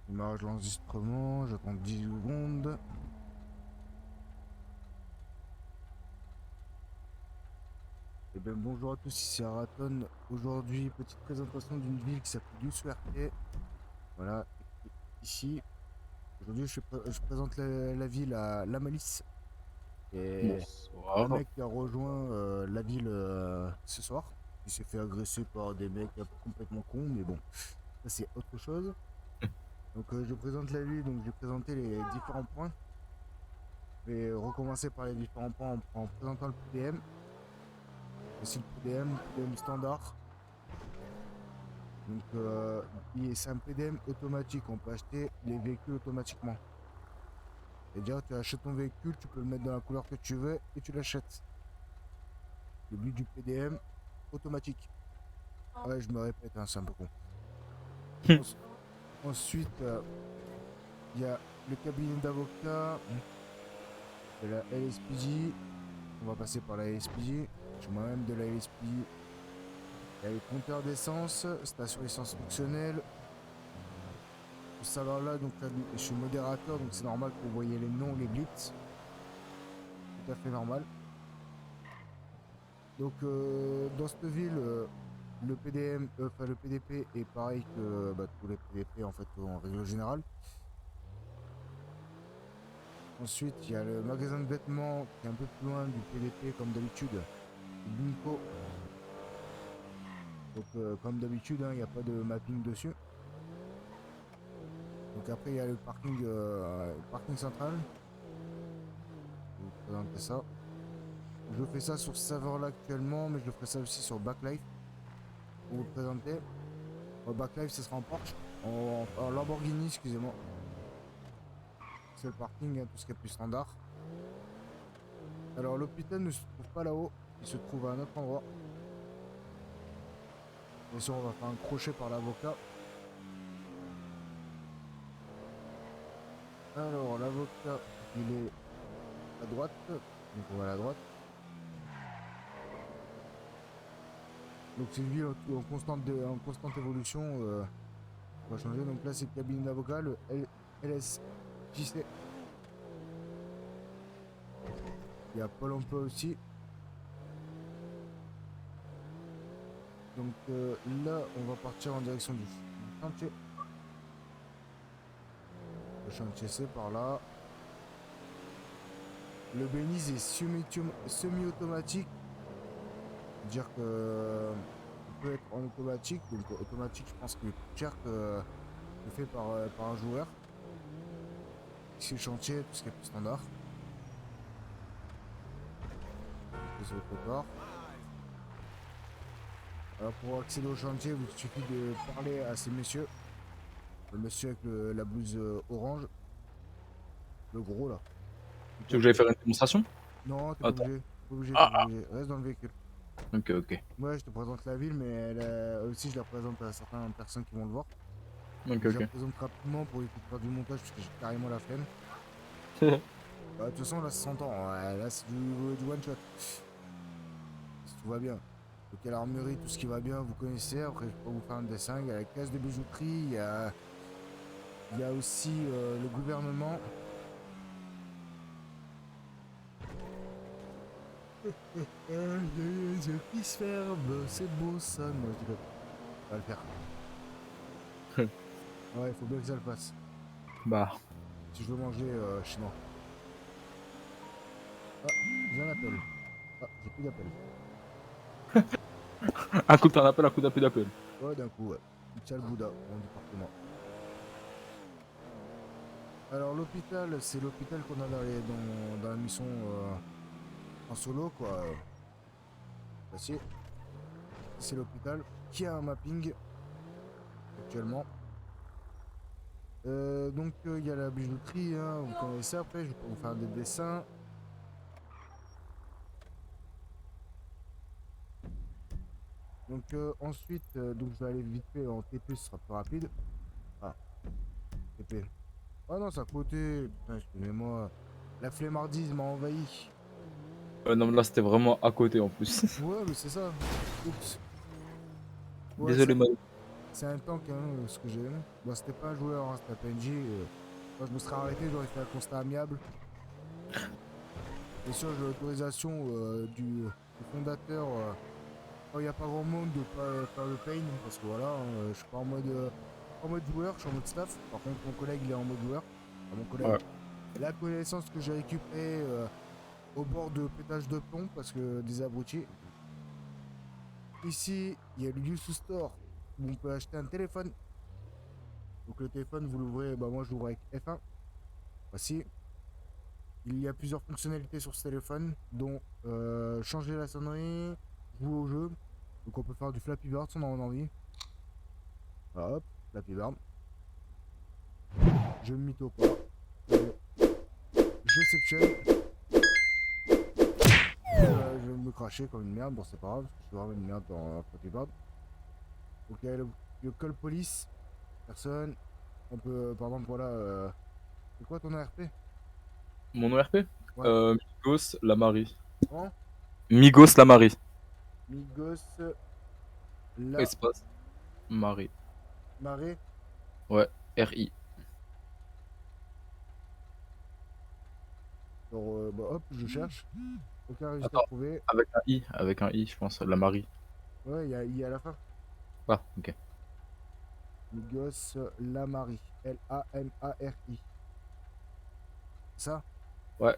Démarrage l'enregistrement, j'attends 10 secondes. Et bien bonjour à tous, ici Araton. Aujourd'hui, petite présentation d'une ville qui s'appelle Yusuerte. Voilà, ici. Aujourd'hui, je présente la ville à La Malice. Et un Bonsoir. mec qui a rejoint la ville ce soir. Il s'est fait agresser par des mecs complètement cons, mais bon, ça c'est autre chose. Donc je présente la ville, donc j'ai présenté les différents points. Je vais recommencer par les différents points en présentant le PDM. Voici le PDM standard. Donc, c'est un PDM automatique. On peut acheter les véhicules automatiquement. C'est-à-dire, tu achètes ton véhicule, tu peux le mettre dans la couleur que tu veux et tu l'achètes. Le but du PDM automatique. Ouais, je me répète, hein, c'est un peu con. Ensu- Ensuite, il y a le cabinet d'avocat de la LSPJ. On va passer par la LSPJ. Je suis moi-même de la LSPJ. Il y a le compteur d'essence, station essence fonctionnelle. Faut savoir là, donc là, je suis modérateur, donc c'est normal que vous voyez les noms, les blitz. Tout à fait normal. Donc dans cette ville, le PDM, enfin le PDP est pareil que tous les PDP en fait en règle générale. Ensuite, il y a le magasin de vêtements qui est un peu plus loin du PDP comme d'habitude. Binco. Donc comme d'habitude, hein, il n'y a pas de mapping dessus. Donc après, il y a le parking central. Je vais vous présenter ça. Je fais ça sur ce serveur-là actuellement, mais je ferai ça aussi sur Backlife. Pour vous le présenter. Backlife, ce sera en Porsche. En Lamborghini, excusez-moi. C'est le parking, hein, tout ce qui est plus standard. Alors, l'hôpital ne se trouve pas là-haut. Il se trouve à un autre endroit. Bien sûr, on va faire un crochet par l'avocat. Alors, l'avocat, il est à droite. Donc, on va à la droite. Donc, c'est une ville en constante évolution. On va changer. Donc là, c'est le cabinet d'avocat, le LSJC. Il y a Pôle emploi aussi. Donc là, on va partir en direction du chantier. Le chantier, c'est par là. Le Belize est semi-automatique. Dire que il peut être en automatique. Donc automatique, je pense qu'il est plus cher que fait par un joueur. Ici, le chantier, tout ce qui est plus standard. On fait autre part. Alors pour accéder au chantier, il suffit de parler à ces messieurs. Le monsieur avec la blouse orange. Le gros là. Tu veux que j'aille faire une démonstration? Non, t'es pas Attends. obligé. T'es pas obligé, t'es Ah, pas obligé. Reste dans le véhicule. OK, OK. Ouais, je te présente la ville, mais aussi je la présente à certaines personnes qui vont le voir. OK, Donc je la OK. présente rapidement pour éviter de faire du montage parce que j'ai carrément la flemme. Bah, de toute façon, là, ça s'entend. Ouais, là, c'est du one shot. Si tout va bien. Donc, il y a l'armurerie, tout ce qui va bien, vous connaissez. Après, je peux vous faire un dessin. Il y a la caisse de bijouterie. Il y a aussi le gouvernement. Les qui se ferment, c'est beau ça. Non, je dirais pas. On va le faire. Ouais, il faut bien que ça le fasse. Bah, Si je veux manger chinois. Ah, j'ai un appel. Ah, j'ai plus d'appel. un coup t'en appelles, un coup d'appel d'appel. Ouais, d'un coup, ouais. Tchal Bouddha, mon département. Alors, l'hôpital, c'est l'hôpital qu'on a dans la mission en solo, quoi. Voici, c'est l'hôpital qui a un mapping actuellement. Donc, il y a la bijouterie, hein, vous connaissez après, je vais vous faire des dessins. Donc, ensuite, donc je vais aller vite fait en TP, ce sera plus rapide. Ah, TP. Ah non, c'est à côté. Putain, excusez-moi. La flemmardise m'a envahi. Non, mais là, c'était vraiment à côté en plus. Ouais, mais c'est ça. Oups. Ouais, Désolé, madame. C'est un tank, hein, ce que j'ai. Bon, c'était pas un joueur, hein, c'était un PNJ. Quand je me serais arrêté, j'aurais fait un constat amiable. Bien sûr, j'ai l'autorisation du fondateur. Quand il n'y a pas grand monde de pas faire le pain, parce que voilà, je suis pas en mode joueur, je suis en mode staff. Par contre, mon collègue, il est en mode joueur. Enfin, mon collègue. Ouais. La connaissance que j'ai récupérée au bord de pétage de plomb, parce que des abrutis. Ici, il y a le Yusu Store où on peut acheter un téléphone. Donc le téléphone, vous l'ouvrez, bah moi je l'ouvre avec F1. Voici. Il y a plusieurs fonctionnalités sur ce téléphone, dont changer la sonnerie, jouer au jeu. Donc on peut faire du Flappy Bird si on en a envie. Voilà, hop, Flappy Bird. Je me mytho pas. J'exception. Je vais me cracher comme une merde, bon c'est pas grave, parce que je suis vraiment une merde dans Flappy Bird. Donc il y a le call police, personne. On peut, par exemple, voilà. C'est quoi ton ARP? Mon ORP? Ouais. Migos Lamari. Comment? Migos Lamari. Migos, la Espace. Marie. marée. Ouais. RI. Alors, bah, hop, je cherche. Aucun résultat Attends, trouvé. avec un I. Avec un I, je pense. Lamari. Ouais, il y a I à la fin. Ah, ok. Migos Lamari. Lamari. Ça? Ouais.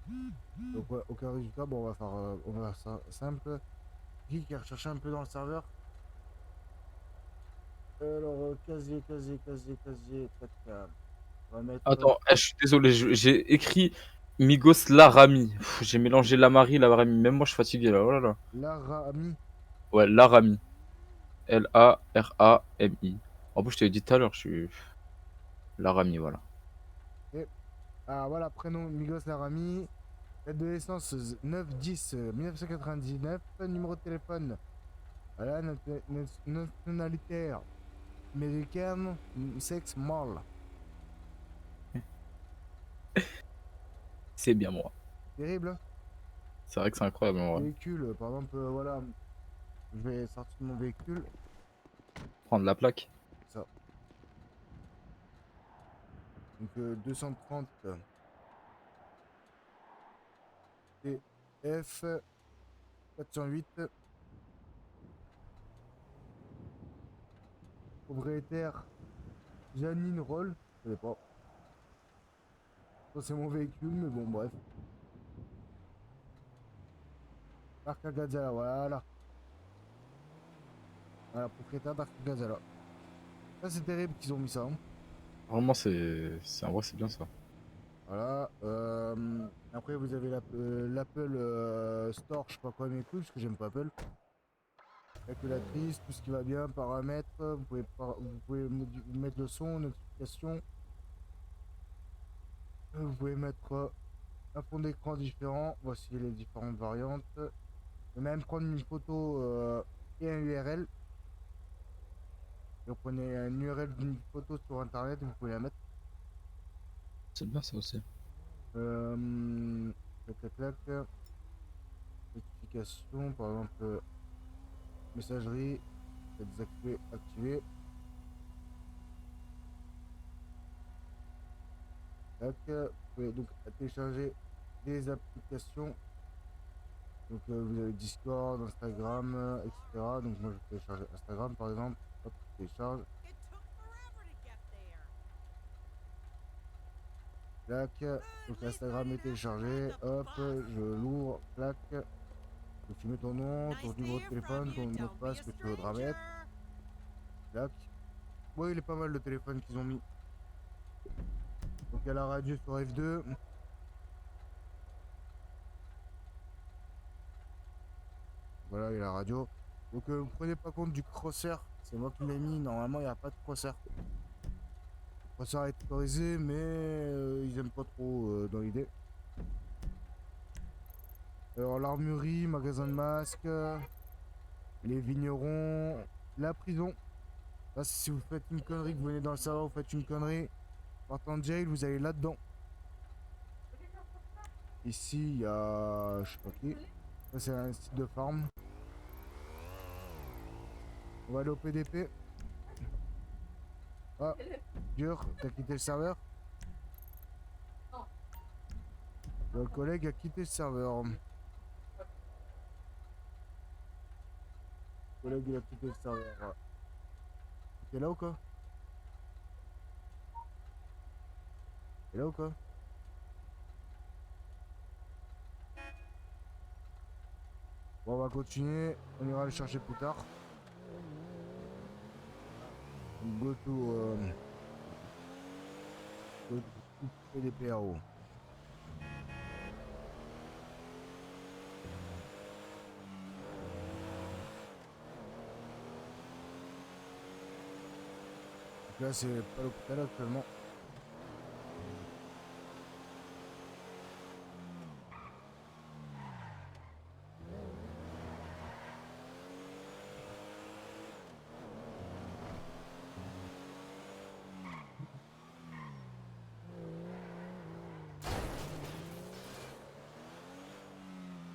Donc, ouais, aucun résultat. Bon, on va faire ça simple. Qui a recherché un peu dans le serveur? Alors, casier. Tac, tac. On va mettre. Attends, je suis désolé, j'ai écrit Migos Larami. J'ai mélangé Lamari, Larami. Même moi, je suis fatigué là. Oh là là. Larami. Ouais, Larami. Larami. En plus, je t'avais dit tout à l'heure, je suis Larami, voilà. Et, ah, voilà, prénom Migos Larami. Date de naissance 9-10-1999. Numéro de téléphone. Voilà, nationalité américaine. Sexe mâle. C'est bien moi. Terrible, hein. C'est vrai que c'est incroyable en vrai. Véhicule, par exemple, voilà. Je vais sortir de mon véhicule. Prendre la plaque. Ça. Donc 230 TF 408. Propriétaire Janine Roll. Je sais pas. Ça c'est mon véhicule, mais bon bref. Marc Gazala, voilà. Voilà, propriétaire d'Arc Gazala. Ça c'est terrible qu'ils ont mis ça, hein. Vraiment, en vrai, c'est bien ça. Voilà. Après vous avez l'Apple Store, je sais pas quoi mes couilles, parce que j'aime pas Apple. Calculatrice, tout ce qui va bien, paramètres, vous pouvez mettre le son, notification. Vous pouvez mettre un fond d'écran différent. Voici les différentes variantes. Vous pouvez même prendre une photo et un URL. Vous prenez un URL d'une photo sur internet, vous pouvez la mettre. C'est bien ça aussi. Clac, clac, clac. Notification, par exemple, messagerie, désactiver, activer. Tac, vous pouvez donc télécharger des applications. Donc vous avez Discord, Instagram, etc. Donc moi je vais télécharger Instagram par exemple. Hop, je télécharge. Clac. Donc Instagram est téléchargé. Hop, je l'ouvre. Clac. Donc tu mets ton nom, ton numéro de téléphone, ton mot de passe que tu voudras mettre. Clac. Ouais, il est pas mal le téléphone qu'ils ont mis. Donc il y a la radio sur F2. Voilà, il y a la radio. Donc vous prenez pas compte du crosshair. C'est moi qui l'ai mis. Normalement, il n'y a pas de crosshair. Le crosshair est autorisé, mais ils aiment pas trop dans l'idée. Alors l'armurerie, magasin de masques, les vignerons, la prison. Là, si vous faites une connerie, que vous venez dans le serveur, vous faites une connerie, partant de jail, vous allez là-dedans. Ici, il y a, je sais pas qui. Ça, c'est un site de farm. On va aller au PDP. Ah, dur, t'as quitté le serveur? Le collègue a quitté le serveur. Le collègue il a quitté le serveur. T'es là ou quoi? T'es là ou quoi? Bon, on va continuer. On ira le chercher plus tard. Go to PDPRO. Donc là, c'est pas l'hôpital actuellement.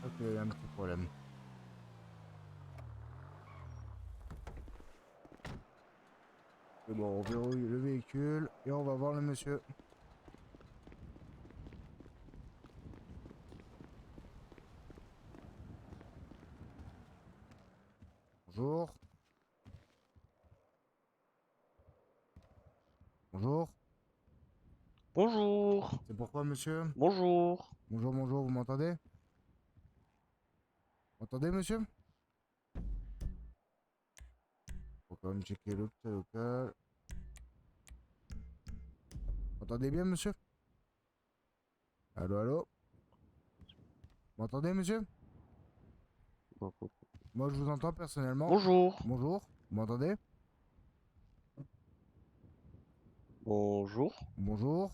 Ok, il y a un petit problème. C'est bon, on verrouille le véhicule et on va voir le monsieur. Bonjour. Bonjour. Bonjour, C'est pourquoi, monsieur? bonjour. Bonjour, bonjour, vous m'entendez? Vous m'entendez, monsieur? Faut quand même checker l'hôpital local. Vous m'entendez bien, monsieur? Allô, allô? Vous m'entendez, monsieur? Moi, je vous entends personnellement. Bonjour, Bonjour. Vous m'entendez? bonjour. Bonjour.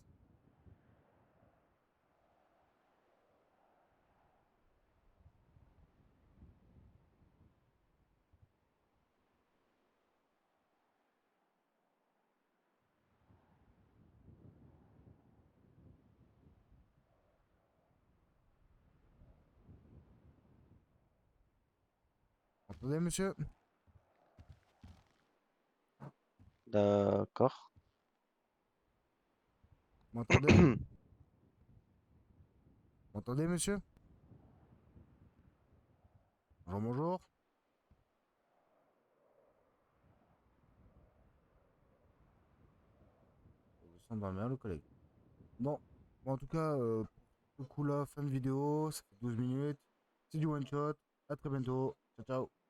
Vous m'entendez, monsieur? D'accord. Vous m'entendez? Vous m'entendez, monsieur? Bonjour, bonjour. Je sens dans le merde, le collègue. Bon, bon, en tout cas, pour ce coup-là, fin de vidéo, ça fait 12 minutes. C'est du one shot. À très bientôt. Ciao, ciao.